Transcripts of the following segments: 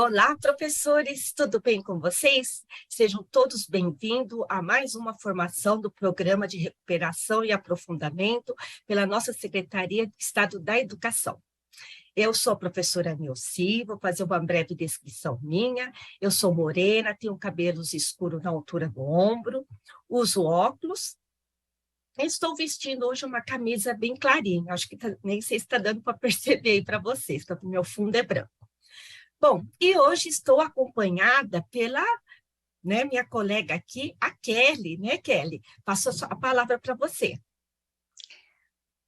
Olá, professores, tudo bem com vocês? Sejam todos bem-vindos a mais uma formação do Programa de Recuperação e Aprofundamento pela nossa Secretaria de Estado da Educação. Eu sou a professora Nilce, vou fazer uma breve descrição minha. Eu sou morena, tenho cabelos escuros na altura do ombro, uso óculos. Estou vestindo hoje uma camisa bem clarinha, acho que nem sei se está dando para perceber aí para vocês, porque o meu fundo é branco. Bom, e hoje estou acompanhada pela minha colega aqui, a Kelly, né, Kelly? Passo a palavra para você.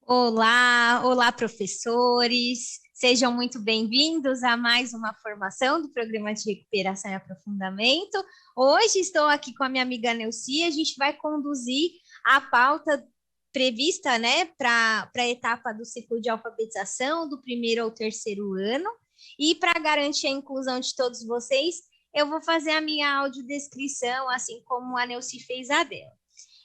Olá, professores. Sejam muito bem-vindos a mais uma formação do Programa de Recuperação e Aprofundamento. Hoje estou aqui com a minha amiga Nilce, a gente vai conduzir a pauta prevista, né, para a etapa do ciclo de alfabetização do 1º ao 3º ano. E para garantir a inclusão de todos vocês, eu vou fazer a minha audiodescrição, assim como a Nilce fez a dela.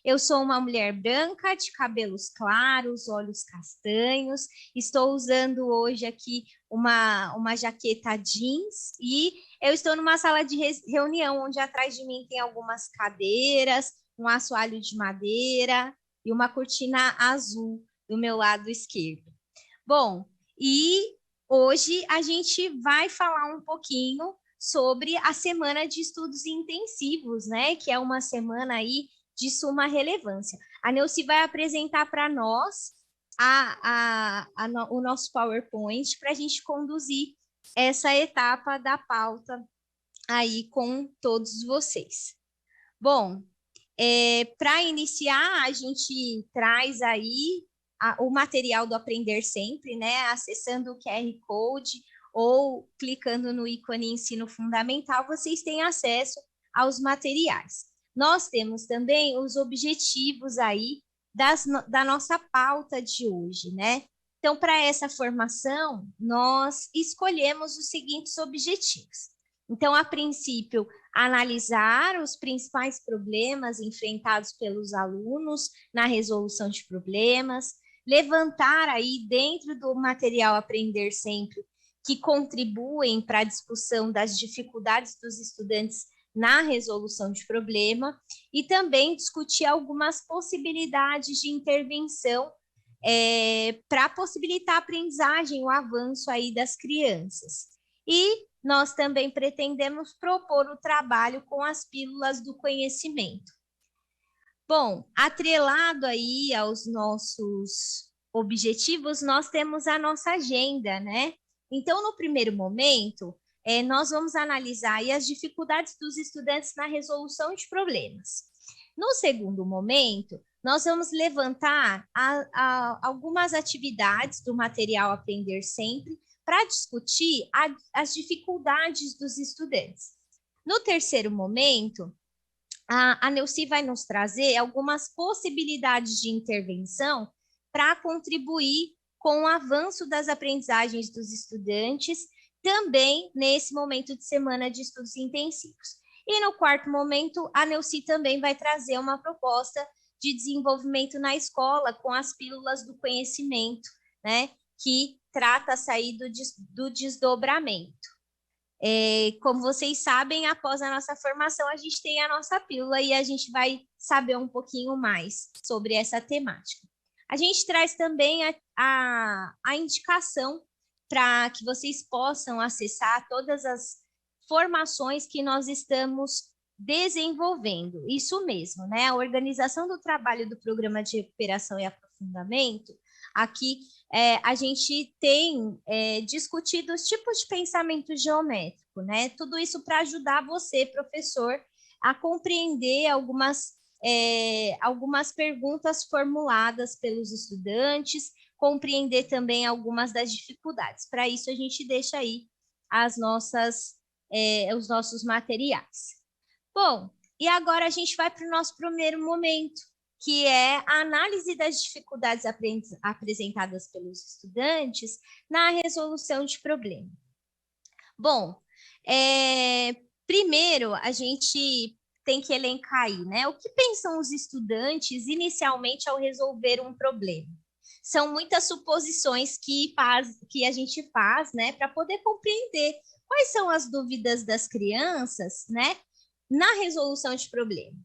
Eu sou uma mulher branca, de cabelos claros, olhos castanhos. Estou usando hoje aqui uma jaqueta jeans e eu estou numa sala de reunião, onde atrás de mim tem algumas cadeiras, um assoalho de madeira e uma cortina azul do meu lado esquerdo. Bom, e hoje a gente vai falar um pouquinho sobre a semana de estudos intensivos, né? Que é uma semana aí de suma relevância. A Nilce vai apresentar para nós o nosso PowerPoint para a gente conduzir essa etapa da pauta aí com todos vocês. Bom, para iniciar, a gente traz aí o material do Aprender Sempre, né? Acessando o QR Code ou clicando no ícone Ensino Fundamental, vocês têm acesso aos materiais. Nós temos também os objetivos aí da nossa pauta de hoje, né? Então, para essa formação, nós escolhemos os seguintes objetivos. Então, a princípio, analisar os principais problemas enfrentados pelos alunos na resolução de problemas, levantar aí dentro do material Aprender Sempre que contribuem para a discussão das dificuldades dos estudantes na resolução de problema e também discutir algumas possibilidades de intervenção para possibilitar a aprendizagem, o avanço aí das crianças. E nós também pretendemos propor o trabalho com as pílulas do conhecimento. Bom, atrelado aí aos nossos objetivos, nós temos a nossa agenda, né? Então, no primeiro momento, nós vamos analisar aí as dificuldades dos estudantes na resolução de problemas. No segundo momento, nós vamos levantar algumas atividades do material Aprender Sempre para discutir as dificuldades dos estudantes. No terceiro momento, a Nilce vai nos trazer algumas possibilidades de intervenção para contribuir com o avanço das aprendizagens dos estudantes, também nesse momento de semana de estudos intensivos. E no quarto momento, a Nilce também vai trazer uma proposta de desenvolvimento na escola com as pílulas do conhecimento, né, que trata-se aí do desdobramento. Como vocês sabem, após a nossa formação, a gente tem a nossa pílula e a gente vai saber um pouquinho mais sobre essa temática. A gente traz também a indicação para que vocês possam acessar todas as formações que nós estamos desenvolvendo. Isso mesmo, né? A organização do trabalho do Programa de Recuperação e Aprofundamento, aqui a gente tem discutido os tipos de pensamento geométrico, né? Tudo isso para ajudar você, professor, a compreender algumas perguntas formuladas pelos estudantes, compreender também algumas das dificuldades. Para isso, a gente deixa aí os nossos materiais. Bom, e agora a gente vai para o nosso primeiro momento, que é a análise das dificuldades apresentadas pelos estudantes na resolução de problema. Bom, primeiro a gente tem que elencar aí, né? O que pensam os estudantes inicialmente ao resolver um problema? São muitas suposições que a gente faz, né, para poder compreender quais são as dúvidas das crianças, né, na resolução de problema.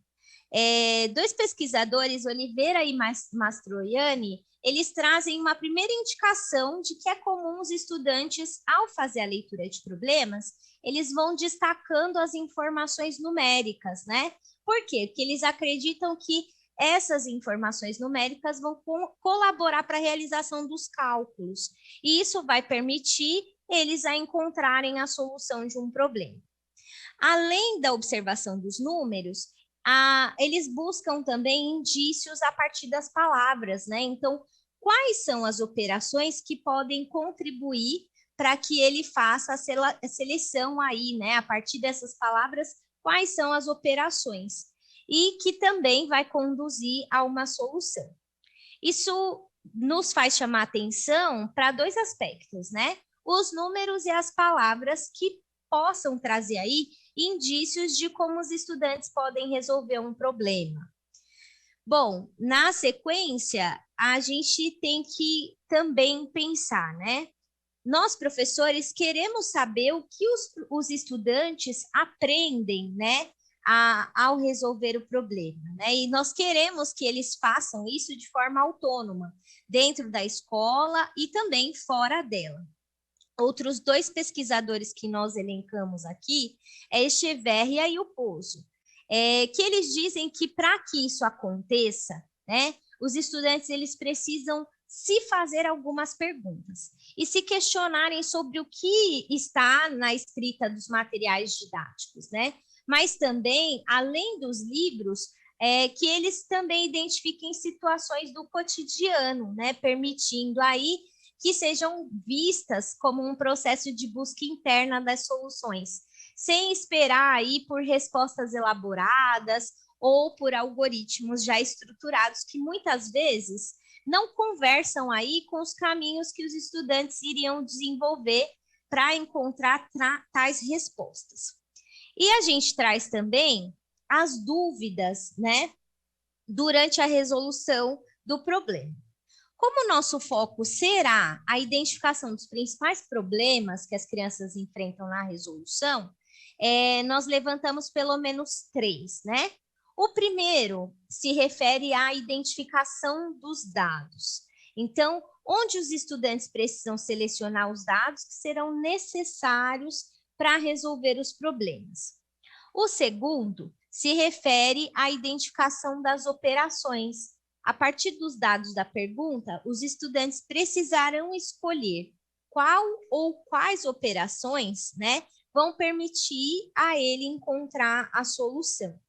Dois pesquisadores, Oliveira e Mastroianni, eles trazem uma primeira indicação de que é comum os estudantes, ao fazer a leitura de problemas, eles vão destacando as informações numéricas, né? Por quê? Porque eles acreditam que essas informações numéricas vão colaborar para a realização dos cálculos, e isso vai permitir eles a encontrarem a solução de um problema. Além da observação dos números, eles buscam também indícios a partir das palavras, né? Então, quais são as operações que podem contribuir para que ele faça a seleção aí, né? A partir dessas palavras, quais são as operações? E que também vai conduzir a uma solução. Isso nos faz chamar atenção para dois aspectos, né? Os números e as palavras que possam trazer aí indícios de como os estudantes podem resolver um problema. Bom, na sequência, a gente tem que também pensar, né? Nós, professores, queremos saber o que os estudantes aprendem, né, ao resolver o problema, né? E nós queremos que eles façam isso de forma autônoma, dentro da escola e também fora dela. Outros dois pesquisadores que nós elencamos aqui é Echeverria e o Pozo, que eles dizem que para que isso aconteça, né, os estudantes eles precisam se fazer algumas perguntas e se questionarem sobre o que está na escrita dos materiais didáticos, né? Mas também, além dos livros, que eles também identifiquem situações do cotidiano, né, permitindo aí que sejam vistas como um processo de busca interna das soluções, sem esperar aí por respostas elaboradas ou por algoritmos já estruturados que muitas vezes não conversam aí com os caminhos que os estudantes iriam desenvolver para encontrar tais respostas. E a gente traz também as dúvidas, né, durante a resolução do problema. Como o nosso foco será a identificação dos principais problemas que as crianças enfrentam na resolução, nós levantamos pelo menos 3, né? O primeiro se refere à identificação dos dados. Então, onde os estudantes precisam selecionar os dados que serão necessários para resolver os problemas. O segundo se refere à identificação das operações. A partir dos dados da pergunta, os estudantes precisarão escolher qual ou quais operações, né, vão permitir a ele encontrar a solução.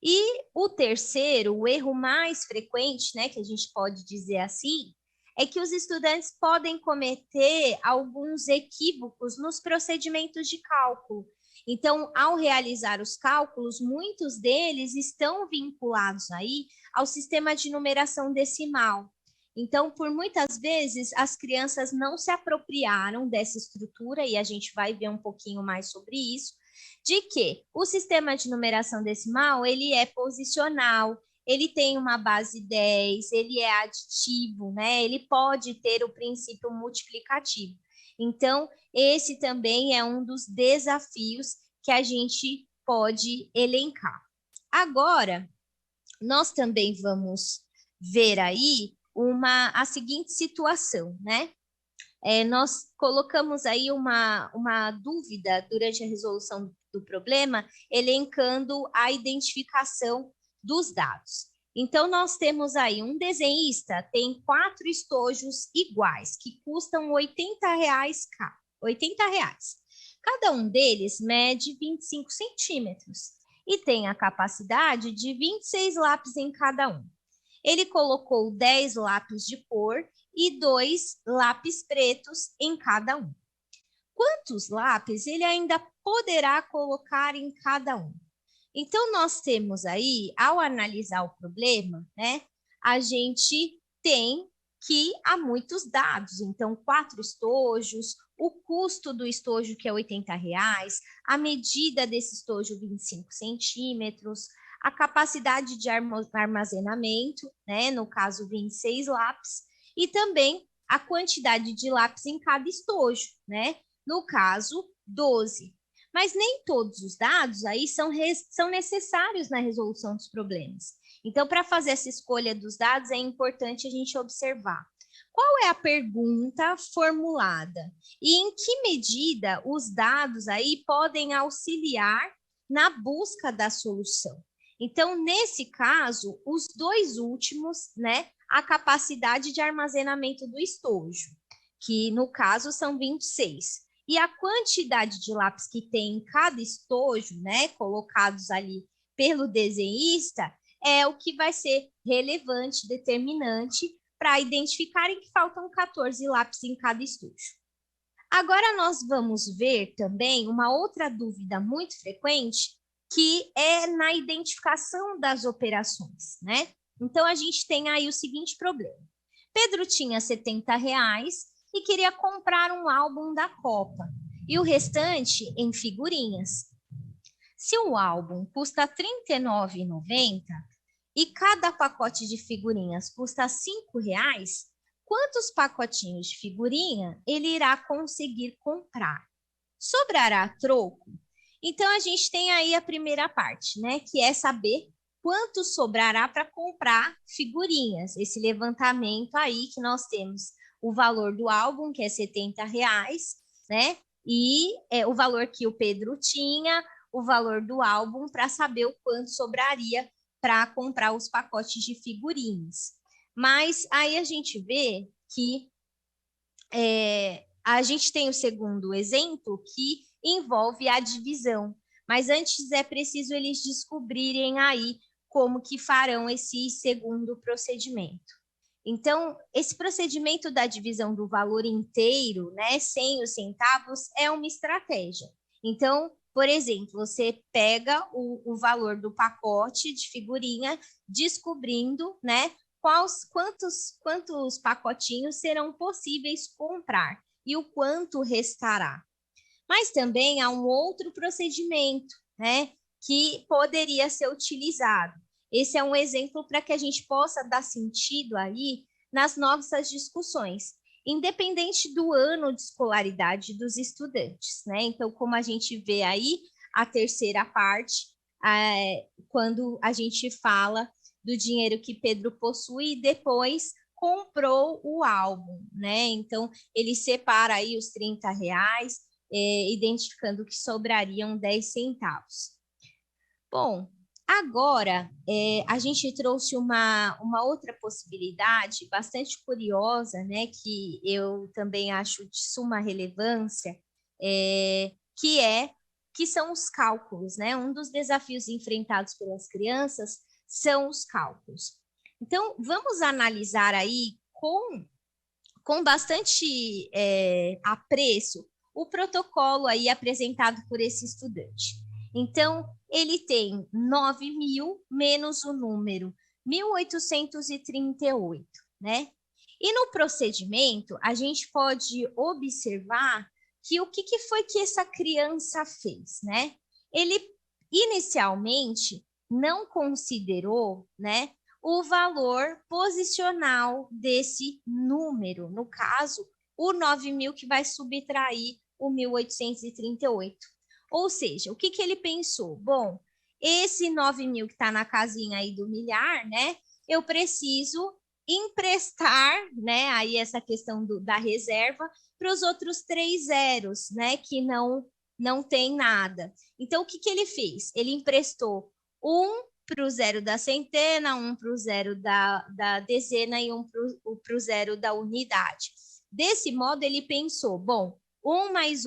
E o terceiro, o erro mais frequente, né, que a gente pode dizer assim, é que os estudantes podem cometer alguns equívocos nos procedimentos de cálculo. Então, ao realizar os cálculos, muitos deles estão vinculados aí ao sistema de numeração decimal. Então, por muitas vezes, as crianças não se apropriaram dessa estrutura, e a gente vai ver um pouquinho mais sobre isso, de que o sistema de numeração decimal, ele é posicional, ele tem uma base 10, ele é aditivo, né? Ele pode ter o princípio multiplicativo. Então, esse também é um dos desafios que a gente pode elencar. Agora, nós também vamos ver aí a seguinte situação, né? Nós colocamos aí uma dúvida durante a resolução do problema, elencando a identificação dos dados. Então, nós temos aí um desenhista, tem 4 estojos iguais, que custam R$80. Cada um deles mede 25 centímetros e tem a capacidade de 26 lápis em cada um. Ele colocou 10 lápis de cor e 2 lápis pretos em cada um. Quantos lápis ele ainda poderá colocar em cada um? Então, nós temos aí, ao analisar o problema, né, a gente tem que há muitos dados. Então, 4 estojos, o custo do estojo, que é R$80, a medida desse estojo, 25 centímetros, a capacidade de armazenamento, né, no caso, 26 lápis, e também a quantidade de lápis em cada estojo, né, no caso, 12. Mas nem todos os dados aí são necessários na resolução dos problemas. Então, para fazer essa escolha dos dados, é importante a gente observar qual é a pergunta formulada e em que medida os dados aí podem auxiliar na busca da solução. Então, nesse caso, os dois últimos, né, a capacidade de armazenamento do estojo, que no caso são 26. E a quantidade de lápis que tem em cada estojo, né, colocados ali pelo desenhista, é o que vai ser relevante, determinante, para identificarem que faltam 14 lápis em cada estojo. Agora nós vamos ver também uma outra dúvida muito frequente, que é na identificação das operações, né? Então, a gente tem aí o seguinte problema. Pedro tinha R$70 e queria comprar um álbum da Copa, e o restante em figurinhas. Se o álbum custa R$ 39,90 e cada pacote de figurinhas custa R$5, quantos pacotinhos de figurinha ele irá conseguir comprar? Sobrará troco? Então, a gente tem aí a primeira parte, né? Que é saber quanto sobrará para comprar figurinhas. Esse levantamento aí que nós temos o valor do álbum, que é R$70, né? E o valor que o Pedro tinha, o valor do álbum, para saber o quanto sobraria para comprar os pacotes de figurinhas. Mas aí a gente vê que a gente tem o segundo exemplo, que envolve a divisão. Mas antes é preciso eles descobrirem aí como que farão esse segundo procedimento. Então, esse procedimento da divisão do valor inteiro, né, sem os centavos, é uma estratégia. Então, por exemplo, você pega o valor do pacote de figurinha, descobrindo, né, quantos pacotinhos serão possíveis comprar e o quanto restará. Mas também há um outro procedimento, né, que poderia ser utilizado. Esse é um exemplo para que a gente possa dar sentido aí nas nossas discussões, independente do ano de escolaridade dos estudantes, né? Então, como a gente vê aí, a terceira parte, quando a gente fala do dinheiro que Pedro possui e depois comprou o álbum, né? Então, ele separa aí os R$30, identificando que sobrariam 10 centavos. Bom, agora a gente trouxe uma outra possibilidade bastante curiosa, né, que eu também acho de suma relevância, que são os cálculos, né? Um dos desafios enfrentados pelas crianças são os cálculos. Então, vamos analisar aí com bastante apreço o protocolo aí apresentado por esse estudante. Então, ele tem 9.000 menos o número 1.838, né? E no procedimento, a gente pode observar que o que foi que essa criança fez, né? Ele, inicialmente, não considerou, né, o valor posicional desse número, no caso, o 9.000 que vai subtrair o 1.838. Ou seja, o que ele pensou? Bom, esse 9.000 que está na casinha aí do milhar, né? Eu preciso emprestar, né? Aí essa questão da reserva para os outros 3 zeros, né? Que não tem nada. Então, o que ele fez? Ele emprestou para o zero da centena, um para o zero da dezena e um para o zero da unidade. Desse modo, ele pensou, bom, 1 mais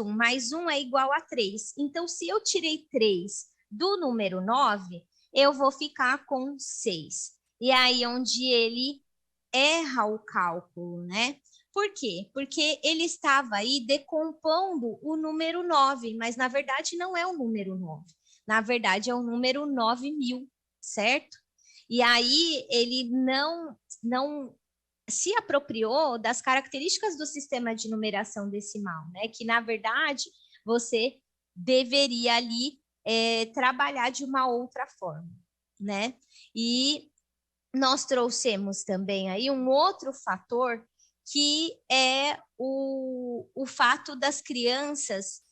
1 é igual a 3. Então, se eu tirei 3 do número 9, eu vou ficar com 6. E aí, onde ele erra o cálculo, né? Por quê? Porque ele estava aí decompondo o número 9, mas na verdade não é o número 9. Na verdade, é o número 9.000, certo? E aí ele não se apropriou das características do sistema de numeração decimal, né? Que, na verdade, você deveria ali trabalhar de uma outra forma, né? E nós trouxemos também aí um outro fator, que é o fato das crianças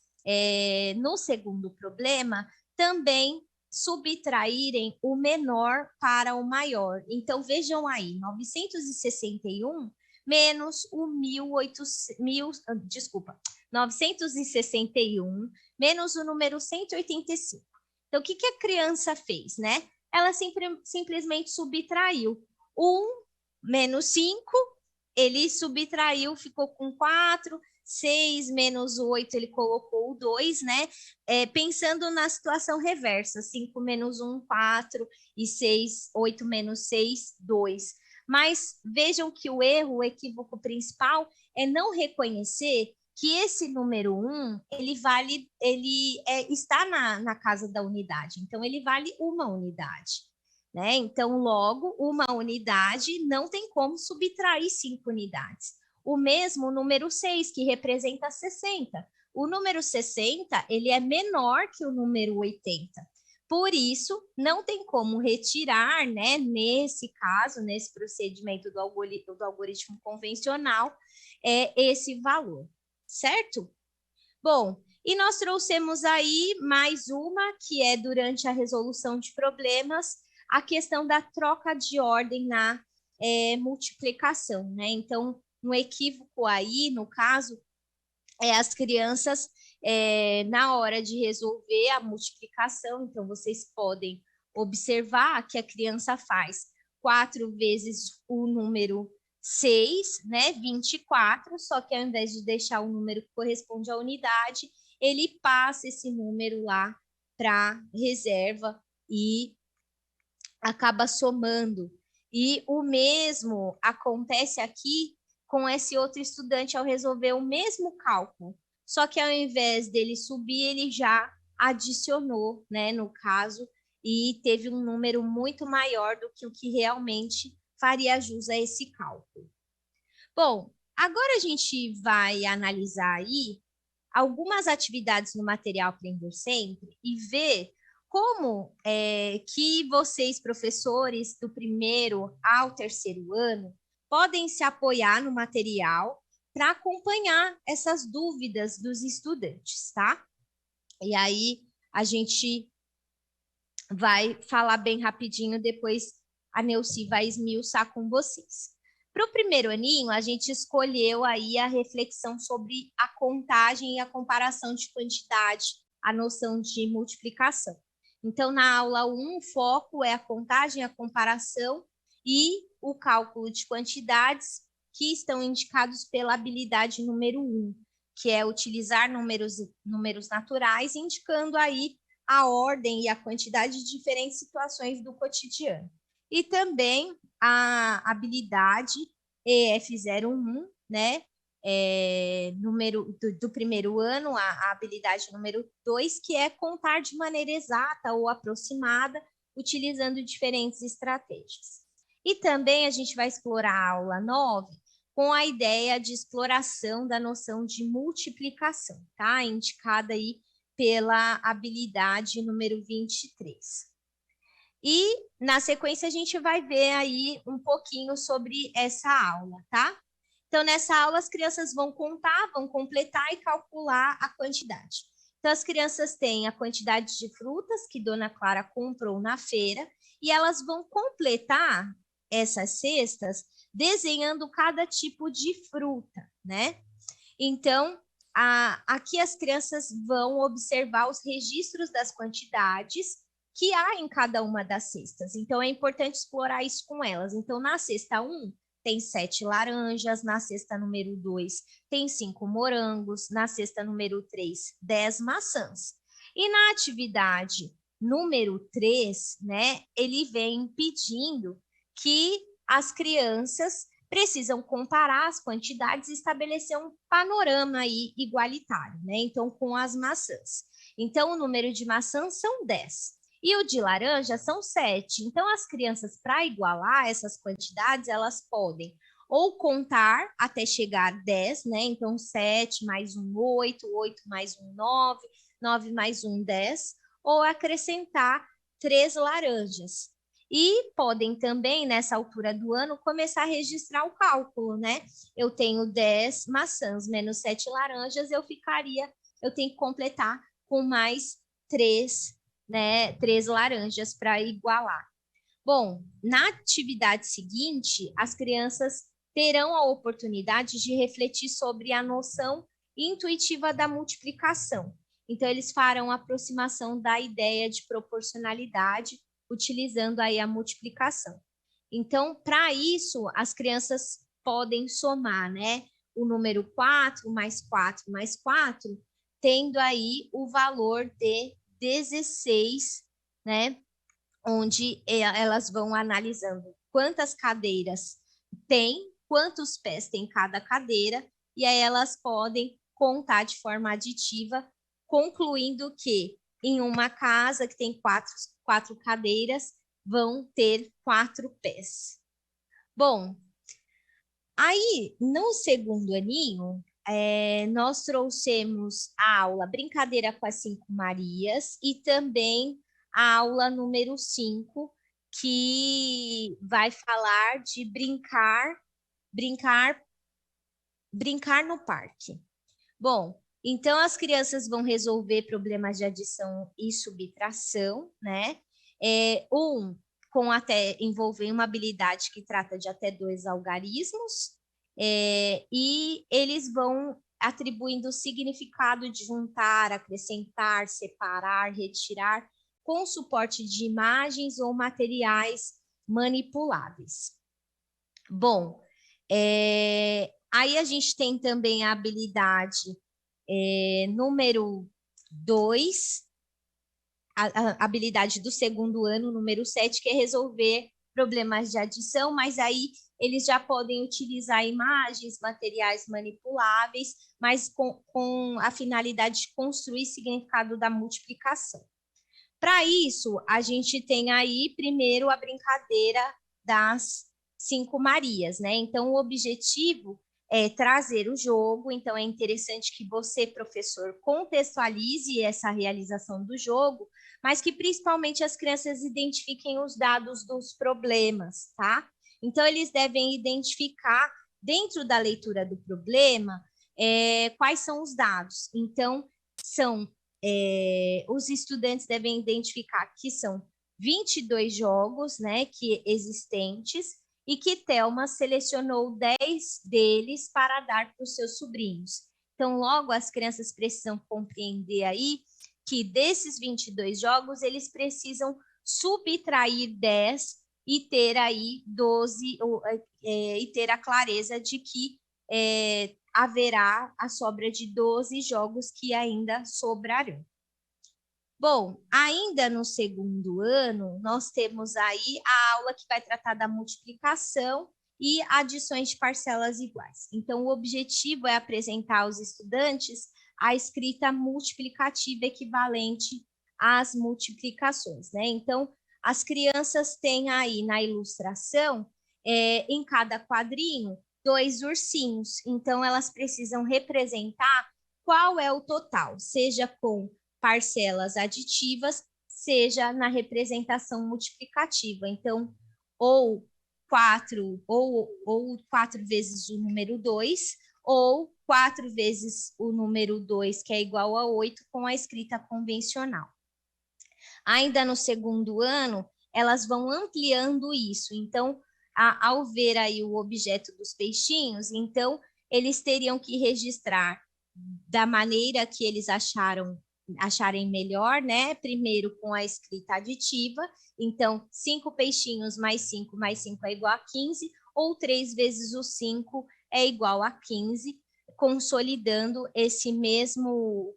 no segundo problema, também subtraírem o menor para o maior. Então, vejam aí, 961 menos o 961 menos o número 185. Então, o que a criança fez, né? Ela simplesmente subtraiu. 1 menos 5, ele subtraiu, ficou com 4, 6 menos 8, ele colocou o 2, né? Pensando na situação reversa, 5 menos 1, 4, e 8 menos 6, 2. Mas vejam que o equívoco principal é não reconhecer que esse número 1, está na casa da unidade, então ele vale uma unidade, né? Então, logo, uma unidade não tem como subtrair 5 unidades. O mesmo número 6, que representa 60. O número 60, ele é menor que o número 80. Por isso, não tem como retirar, né, nesse caso, nesse procedimento do algoritmo convencional, esse valor, certo? Bom, e nós trouxemos aí mais uma, que é durante a resolução de problemas, a questão da troca de ordem na multiplicação, né? Então, um equívoco aí, no caso, as crianças, na hora de resolver a multiplicação, então vocês podem observar que a criança faz 4 vezes o número 6, né, 24, só que ao invés de deixar o número que corresponde à unidade, ele passa esse número lá para reserva e acaba somando. E o mesmo acontece aqui com esse outro estudante ao resolver o mesmo cálculo. Só que ao invés dele subir, ele já adicionou, né, no caso, e teve um número muito maior do que o que realmente faria jus a esse cálculo. Bom, agora a gente vai analisar aí algumas atividades no material Aprender Sempre e ver como que vocês, professores do primeiro ao terceiro ano, podem se apoiar no material para acompanhar essas dúvidas dos estudantes, tá? E aí a gente vai falar bem rapidinho, depois a Neuci vai esmiuçar com vocês. Para o primeiro aninho, a gente escolheu aí a reflexão sobre a contagem e a comparação de quantidade, a noção de multiplicação. Então, na aula 1, o foco é a contagem, a comparação e o cálculo de quantidades que estão indicados pela habilidade número 1, que é utilizar números naturais, indicando aí a ordem e a quantidade de diferentes situações do cotidiano. E também a habilidade EF01, né? Número do primeiro ano, a habilidade número 2, que é contar de maneira exata ou aproximada, utilizando diferentes estratégias. E também a gente vai explorar a aula 9 com a ideia de exploração da noção de multiplicação, tá? Indicada aí pela habilidade número 23. E, na sequência, a gente vai ver aí um pouquinho sobre essa aula, tá? Então, nessa aula, as crianças vão contar, vão completar e calcular a quantidade. Então, as crianças têm a quantidade de frutas que Dona Clara comprou na feira e elas vão completar essas cestas desenhando cada tipo de fruta, né? Então, aqui as crianças vão observar os registros das quantidades que há em cada uma das cestas. Então, é importante explorar isso com elas. Então, na cesta 1, tem 7 laranjas, na cesta número 2, tem 5 morangos, na cesta número 3, 10 maçãs. E na atividade número 3, né, ele vem pedindo que as crianças precisam comparar as quantidades e estabelecer um panorama aí igualitário, né? Então, com as maçãs. Então, o número de maçãs são 10. E o de laranja são 7. Então, as crianças, para igualar essas quantidades, elas podem ou contar até chegar a 10, né? Então, 7 mais 1, 8, 8 mais 1, 9, 9 mais 1, 10, ou acrescentar 3 laranjas. E podem também, nessa altura do ano, começar a registrar o cálculo, né? Eu tenho 10 maçãs menos 7 laranjas, eu ficaria eu tenho que completar com mais 3, né, 3 laranjas para igualar. Bom, na atividade seguinte, as crianças terão a oportunidade de refletir sobre a noção intuitiva da multiplicação. Então, eles farão a aproximação da ideia de proporcionalidade, utilizando aí a multiplicação. Então, para isso, as crianças podem somar, né? O número 4 mais 4 mais 4, tendo aí o valor de 16, né? Onde elas vão analisando quantas cadeiras tem, quantos pés tem cada cadeira, e aí elas podem contar de forma aditiva, concluindo que em uma casa que tem quatro cadeiras, vão ter 4 pés. Bom, aí no segundo aninho, nós trouxemos a aula Brincadeira com as 5 Marias e também a aula número 5, que vai falar de brincar no parque. Bom, então as crianças vão resolver problemas de adição e subtração, né? Envolver uma habilidade que trata de até 2 algarismos, e eles vão atribuindo o significado de juntar, acrescentar, separar, retirar, com suporte de imagens ou materiais manipuláveis. Bom, aí a gente tem também a habilidade número 2, a habilidade do segundo ano, número 7, que é resolver problemas de adição, mas aí eles já podem utilizar imagens, materiais manipuláveis, mas com a finalidade de construir significado da multiplicação. Para isso, a gente tem aí primeiro a brincadeira das 5 Marias, né? Então, o objetivo é trazer o jogo, então é interessante que você, professor, contextualize essa realização do jogo, mas que principalmente as crianças identifiquem os dados dos problemas, tá? Então, eles devem identificar, dentro da leitura do problema, quais são os dados. Então, os estudantes devem identificar que são 22 jogos, né, existentes, e que Thelma selecionou 10 deles para dar para os seus sobrinhos. Então, logo, as crianças precisam compreender aí que desses 22 jogos, eles precisam subtrair 10 e ter aí 12, e ter a clareza de que haverá a sobra de 12 jogos que ainda sobrarão. Bom, ainda no segundo ano, nós temos aí a aula que vai tratar da multiplicação e adições de parcelas iguais. Então, o objetivo é apresentar aos estudantes a escrita multiplicativa equivalente às multiplicações, né? Então, as crianças têm aí na ilustração, em cada quadrinho, 2 ursinhos. Então, elas precisam representar qual é o total, seja com parcelas aditivas, seja na representação multiplicativa. Então, ou 4 vezes o número 2, ou 4 vezes o número 2, que é igual a 8, com a escrita convencional. Ainda no segundo ano, elas vão ampliando isso. Então, ao ver aí o objeto dos peixinhos, então, eles teriam que registrar da maneira que eles acharem melhor, né? Primeiro com a escrita aditiva, então 5 peixinhos mais 5 é igual a 15, ou 3 vezes o 5 é igual a 15, consolidando esse mesmo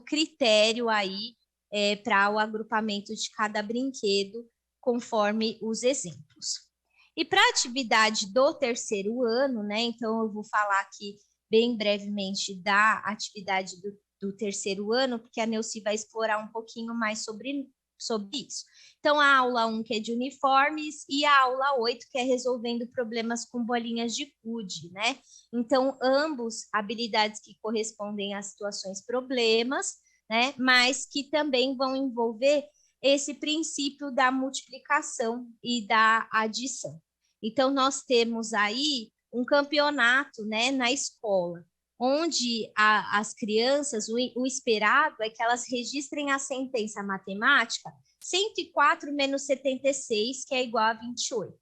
critério aí para o agrupamento de cada brinquedo, conforme os exemplos. E para a atividade do terceiro ano, né? Então eu vou falar aqui bem brevemente da atividade do terceiro ano, porque a Neuci vai explorar um pouquinho mais sobre isso. Então, a aula 1, que é de uniformes, e a aula 8, que é resolvendo problemas com bolinhas de gude, né? Então, ambos habilidades que correspondem a situações problemas, né? Mas que também vão envolver esse princípio da multiplicação e da adição. Então, nós temos aí um campeonato, né, na escola, onde as crianças, o esperado é que elas registrem a sentença matemática 104 menos 76, que é igual a 28.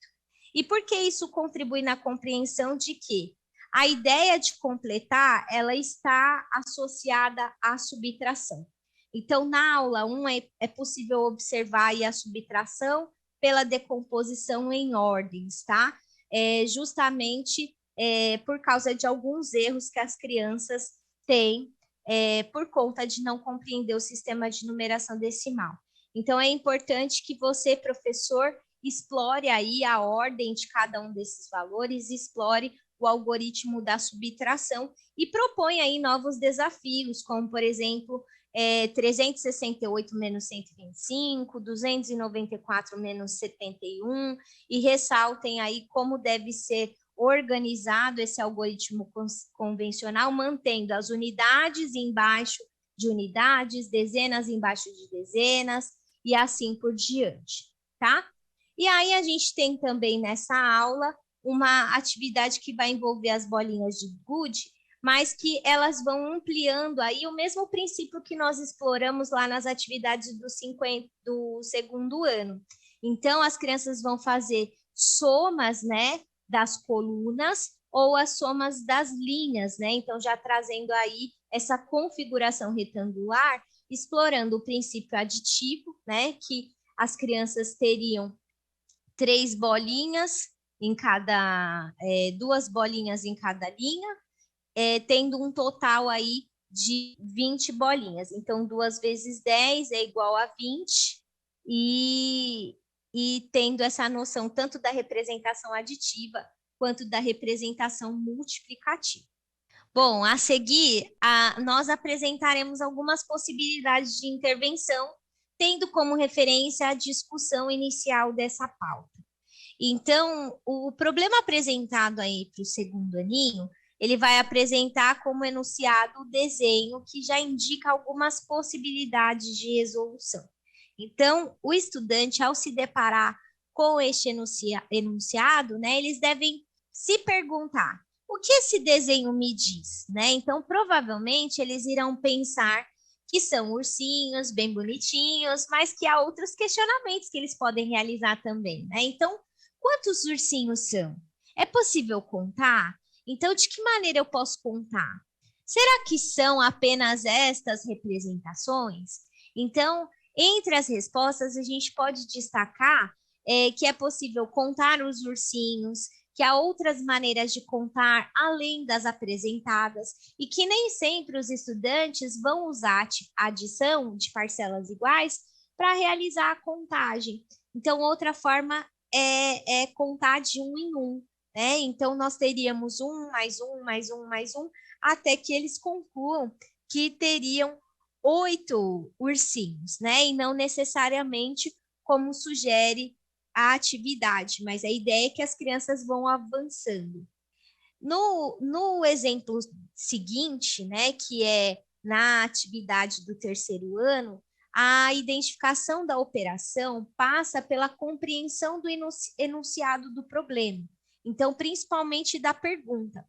E por que isso contribui na compreensão de que a ideia de completar, ela está associada à subtração. Então, na aula 1, é possível observar aí a subtração pela decomposição em ordens, tá? Justamente por causa de alguns erros que as crianças têm por conta de não compreender o sistema de numeração decimal. Então, é importante que você, professor, explore aí a ordem de cada um desses valores, explore o algoritmo da subtração e propõe aí novos desafios, como, por exemplo, 368 menos 125, 294 menos 71, e ressaltem aí como deve ser organizado esse algoritmo convencional, mantendo as unidades embaixo de unidades, dezenas embaixo de dezenas, e assim por diante, tá? E aí a gente tem também nessa aula uma atividade que vai envolver as bolinhas de gude, mas que elas vão ampliando aí o mesmo princípio que nós exploramos lá nas atividades do segundo ano. Então, as crianças vão fazer somas, né, das colunas ou as somas das linhas, né? Então, já trazendo aí essa configuração retangular, explorando o princípio aditivo, né, que as crianças teriam 3 bolinhas em cada, 2 bolinhas em cada linha, tendo um total aí de 20 bolinhas. Então, 2 vezes 10 é igual a 20, e tendo essa noção tanto da representação aditiva quanto da representação multiplicativa. Bom, a seguir, nós apresentaremos algumas possibilidades de intervenção, tendo como referência a discussão inicial dessa pauta. Então, o problema apresentado aí para o segundo aninho, ele vai apresentar como enunciado o desenho que já indica algumas possibilidades de resolução. Então, o estudante, ao se deparar com este enunciado, né, eles devem se perguntar: o que esse desenho me diz? Né? Então, provavelmente, eles irão pensar que são ursinhos bem bonitinhos, mas que há outros questionamentos que eles podem realizar também. Né? Então, quantos ursinhos são? É possível contar? Então, de que maneira eu posso contar? Será que são apenas estas representações? Então, entre as respostas, a gente pode destacar que é possível contar os ursinhos, que há outras maneiras de contar além das apresentadas, e que nem sempre os estudantes vão usar a adição de parcelas iguais para realizar a contagem. Então, outra forma é contar de 1 em 1, né? Então, nós teríamos 1 mais 1 mais 1 mais 1, até que eles concluam que teriam 8 ursinhos, né? E não necessariamente como sugere a atividade, mas a ideia é que as crianças vão avançando. No exemplo seguinte, né, que é na atividade do terceiro ano, a identificação da operação passa pela compreensão do enunciado do problema. Então, principalmente da pergunta.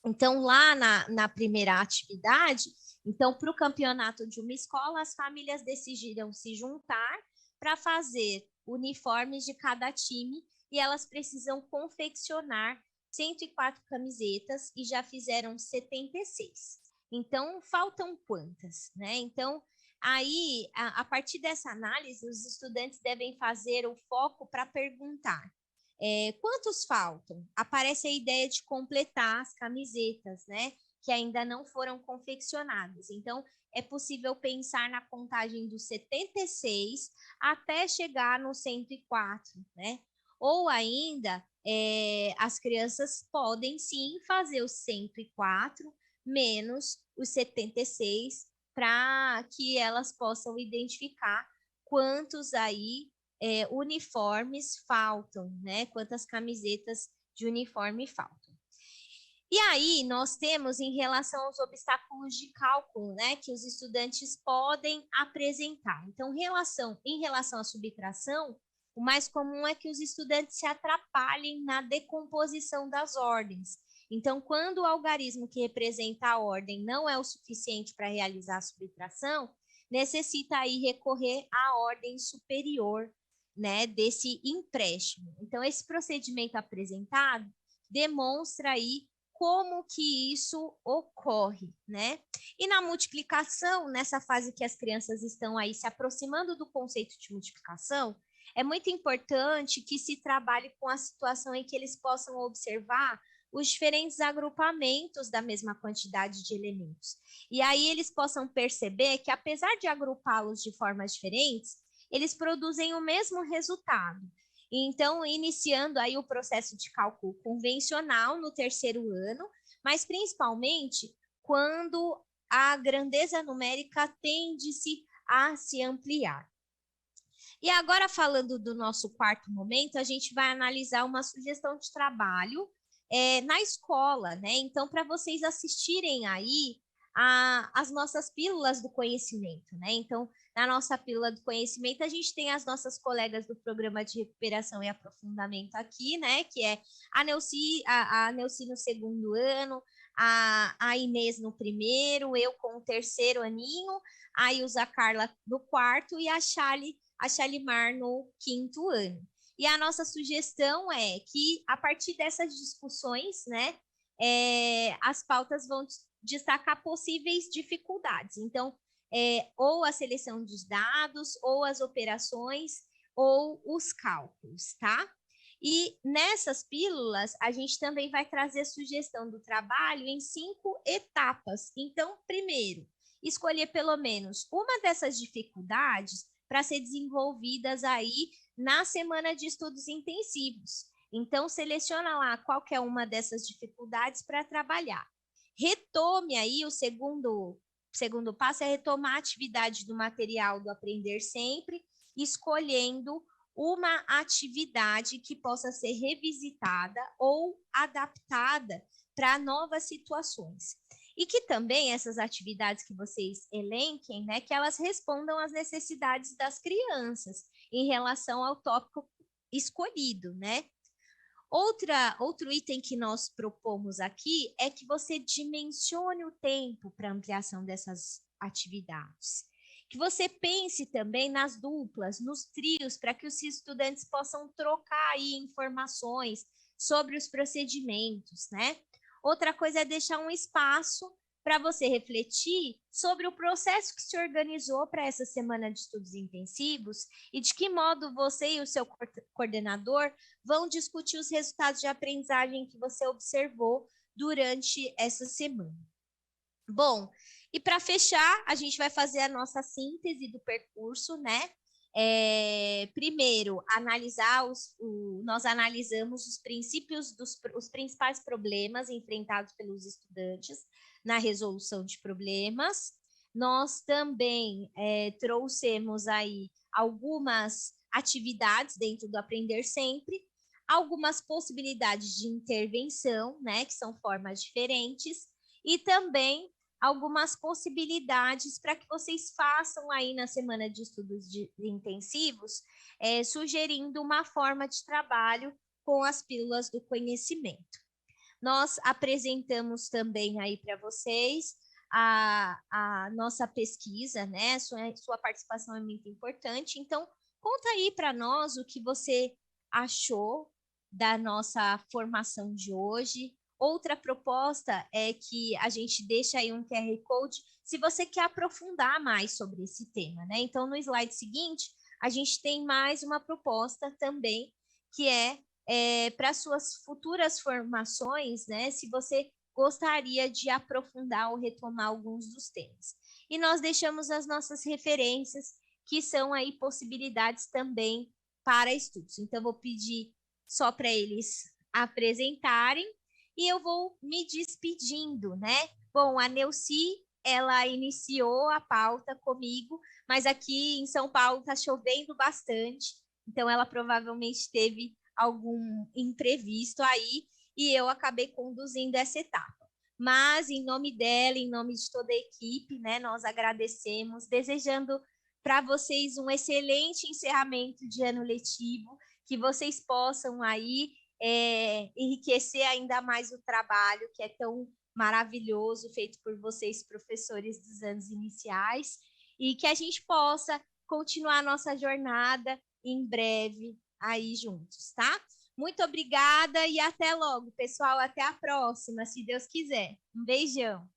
Então, lá na primeira atividade, então, para o campeonato de uma escola, as famílias decidiram se juntar para fazer uniformes de cada time, e elas precisam confeccionar 104 camisetas e já fizeram 76. Então, faltam quantas, né? Então, aí, a partir dessa análise, os estudantes devem fazer o foco para perguntar: quantos faltam? Aparece a ideia de completar as camisetas, né? Que ainda não foram confeccionadas. Então, é possível pensar na contagem dos 76 até chegar no 104, né? Ou ainda, as crianças podem sim fazer os 104 menos os 76 para que elas possam identificar quantos aí uniformes faltam, né? Quantas camisetas de uniforme faltam. E aí, nós temos em relação aos obstáculos de cálculo, né, que os estudantes podem apresentar. Então, em relação à subtração, o mais comum é que os estudantes se atrapalhem na decomposição das ordens. Então, quando o algarismo que representa a ordem não é o suficiente para realizar a subtração, necessita aí recorrer à ordem superior, né, desse empréstimo. Então, esse procedimento apresentado demonstra aí como que isso ocorre, né? E na multiplicação, nessa fase que as crianças estão aí se aproximando do conceito de multiplicação, é muito importante que se trabalhe com a situação em que eles possam observar os diferentes agrupamentos da mesma quantidade de elementos. E aí eles possam perceber que, apesar de agrupá-los de formas diferentes, eles produzem o mesmo resultado. Então, iniciando aí o processo de cálculo convencional no terceiro ano, mas principalmente quando a grandeza numérica tende-se a se ampliar. E agora, falando do nosso quarto momento, a gente vai analisar uma sugestão de trabalho na escola, né? Então, para vocês assistirem aí as nossas pílulas do conhecimento, né? Então, na nossa pílula do conhecimento, a gente tem as nossas colegas do programa de recuperação e aprofundamento aqui, né? Que é a Neuci no segundo ano, a Inês no primeiro, eu com o terceiro aninho, a Ilza Carla no quarto e a Shalimar no quinto ano. E a nossa sugestão é que, a partir dessas discussões, né, as pautas vão destacar possíveis dificuldades. Então, ou a seleção dos dados, ou as operações, ou os cálculos, tá? E nessas pílulas, a gente também vai trazer sugestão do trabalho em 5 etapas. Então, primeiro, escolher pelo menos uma dessas dificuldades para ser desenvolvidas aí na semana de estudos intensivos. Então, seleciona lá qualquer uma dessas dificuldades para trabalhar. Retome aí o segundo passo, é retomar a atividade do material do Aprender Sempre, escolhendo uma atividade que possa ser revisitada ou adaptada para novas situações. E que também essas atividades que vocês elenquem, né, que elas respondam às necessidades das crianças em relação ao tópico escolhido, né? Outro item que nós propomos aqui é que você dimensione o tempo para ampliação dessas atividades. Que você pense também nas duplas, nos trios, para que os estudantes possam trocar aí informações sobre os procedimentos, né? Outra coisa é deixar um espaço para você refletir sobre o processo que se organizou para essa semana de estudos intensivos e de que modo você e o seu coordenador vão discutir os resultados de aprendizagem que você observou durante essa semana. Bom, e para fechar, a gente vai fazer a nossa síntese do percurso, né? Primeiro, nós analisamos os princípios os principais problemas enfrentados pelos estudantes na resolução de problemas. Nós também trouxemos aí algumas atividades dentro do Aprender Sempre, algumas possibilidades de intervenção, né, que são formas diferentes, e também algumas possibilidades para que vocês façam aí na semana de estudos intensivos, sugerindo uma forma de trabalho com as pílulas do conhecimento. Nós apresentamos também aí para vocês a nossa pesquisa, né? Sua participação é muito importante. Então, conta aí para nós o que você achou da nossa formação de hoje. Outra proposta é que a gente deixa aí um QR Code se você quer aprofundar mais sobre esse tema, né? Então, no slide seguinte, a gente tem mais uma proposta também, que para suas futuras formações, né? Se você gostaria de aprofundar ou retomar alguns dos temas. E nós deixamos as nossas referências, que são aí possibilidades também para estudos. Então, vou pedir só para eles apresentarem e eu vou me despedindo, né? Bom, a Neuci, ela iniciou a pauta comigo, mas aqui em São Paulo está chovendo bastante, então ela provavelmente teve algum imprevisto aí e eu acabei conduzindo essa etapa. Mas, em nome dela, em nome de toda a equipe, né, nós agradecemos, desejando para vocês um excelente encerramento de ano letivo, que vocês possam aí enriquecer ainda mais o trabalho que é tão maravilhoso, feito por vocês, professores dos anos iniciais, e que a gente possa continuar a nossa jornada em breve aí juntos, tá? Muito obrigada e até logo, pessoal. Até a próxima, se Deus quiser. Um beijão.